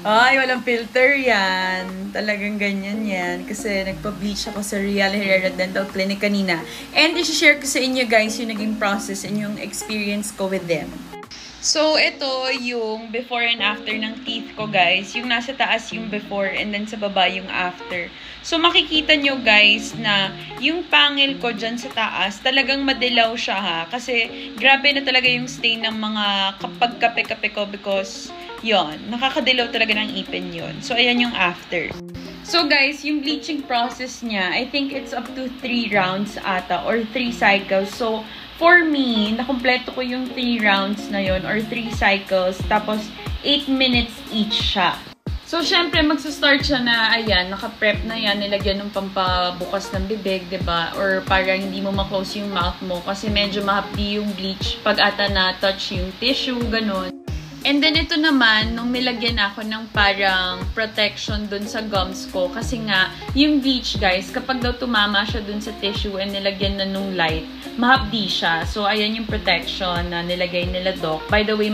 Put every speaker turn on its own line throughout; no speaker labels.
Ay, walang filter yan. Talagang ganyan yan. Kasi nagpa-bleach ako sa Real Herrera Dental Clinic kanina. And i-share ko sa inyo guys yung naging process and yung experience ko with them. So, ito yung before and after ng teeth ko, guys. Yung nasa taas yung before and then sa baba yung after. So, makikita nyo, guys, na yung pangil ko dyan sa taas, talagang madilaw siya, ha? Kasi, grabe na talaga yung stain ng mga kapag kape-kape ko because, yon nakakadilaw talaga ng ipin yon. So, ayan yung after. So, guys, yung bleaching process niya, I think it's up to 3 rounds ata or 3 cycles. So, for me, nakumpleto ko yung 3 rounds na yon or 3 cycles. Tapos, 8 minutes each siya. So, syempre, magsa-start siya na, ayan, naka-prep na yan, nilagyan ng pampabukas ng bibig, ba diba? Or parang hindi mo ma-close yung mouth mo kasi medyo mahapdi yung bleach pag ata na-touch yung tissue, ganun. And then, ito naman, nung nilagyan ako ng parang protection dun sa gums ko. Kasi nga, yung bleach, guys, kapag daw tumama siya dun sa tissue and nilagyan na nung light, mahapdi siya. So, ayan yung protection na nilagay nila Doc. By the way,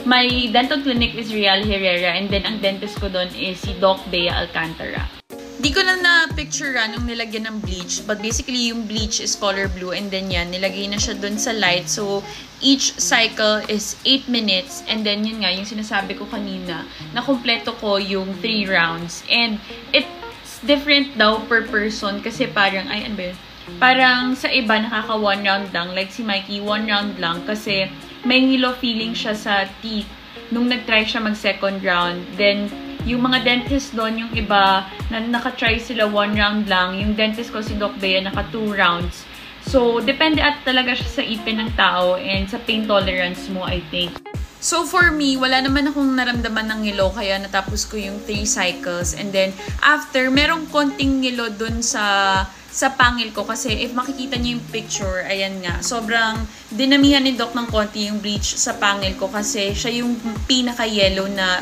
my dental clinic is Real Herrera and then ang dentist ko dun is si Doc Bea Alcantara. Di ko na na-picturean nung nilagyan ng bleach. But basically, yung bleach is color blue. And then yan, nilagay na siya dun sa light. So, each cycle is 8 minutes. And then, yun nga, yung sinasabi ko kanina, na kumpleto ko yung 3 rounds. And it's different daw per person. Kasi parang, ay, ano ba yun? Parang sa iba, nakaka 1 round lang. Like si Mikey, 1 round lang. Kasi may ngilo feeling siya sa teeth nung nag-try siya mag-second round. Then, yung mga dentist doon, yung iba, na naka-try sila 1 round lang. Yung dentist ko, si Doc Bea, naka 2 rounds. So, depende at talaga siya sa ipin ng tao and sa pain tolerance mo, I think. So, for me, wala naman akong naramdaman ng ngilo, kaya natapos ko yung 3 cycles. And then, after, merong konting ngilo dun sa pangil ko. Kasi, if makikita niyo yung picture, ayan nga, sobrang dinamihan ni Doc ng konti yung bleach sa pangil ko. Kasi, siya yung pinaka-yellow na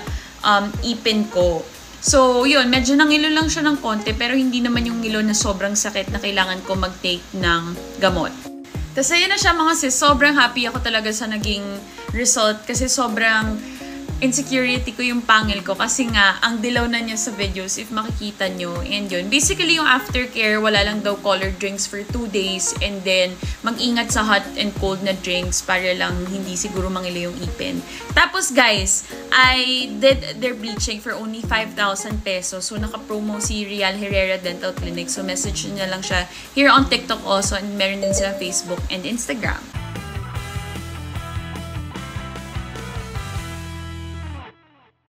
ipin ko. So, yun, medyo nangilo lang siya ng konti, pero hindi naman yung ngilo na sobrang sakit na kailangan ko mag-take ng gamot. Tapos, ayun na siya mga sis, sobrang happy ako talaga sa naging result kasi sobrang insecurity ko yung pangil ko kasi nga, ang dilaw na niya sa videos if makikita nyo. And yun, basically yung aftercare, wala lang daw colored drinks for 2 days and then mag-ingat sa hot and cold na drinks para lang hindi siguro mangilo yung ipin. Tapos guys, I did their bleaching for only 5,000 pesos. So naka-promo si Real Herrera Dental Clinic. So message nyo lang siya here on TikTok also and meron din sila Facebook and Instagram.